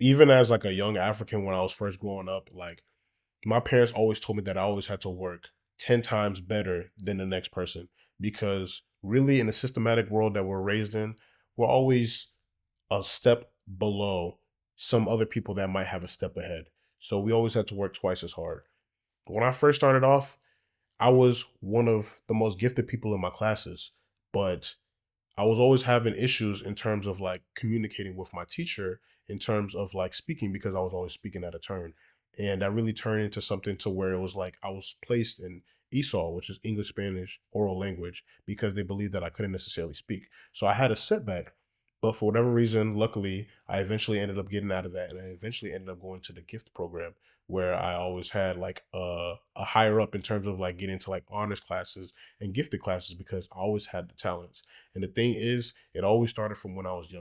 even as like a young African when I was first growing up, like my parents always told me that I always had to work 10 times better than the next person because really in the systematic world that we're raised in, we're always a step below some other people that might have a step ahead. So we always had to work twice as hard. When I first started off, I was one of the most gifted people in my classes, but I was always having issues in terms of like communicating with my teacher in terms of like speaking because I was always speaking at a turn. And that really turned into something to where it was like I was placed in ESOL, which is English Spanish oral language, because they believed that I couldn't necessarily speak. So I had a setback. But for whatever reason, luckily, I eventually ended up getting out of that, and I eventually ended up going to the gift program where I always had like a higher up in terms of like getting to like honors classes and gifted classes because I always had the talents. And the thing is, it always started from when I was young.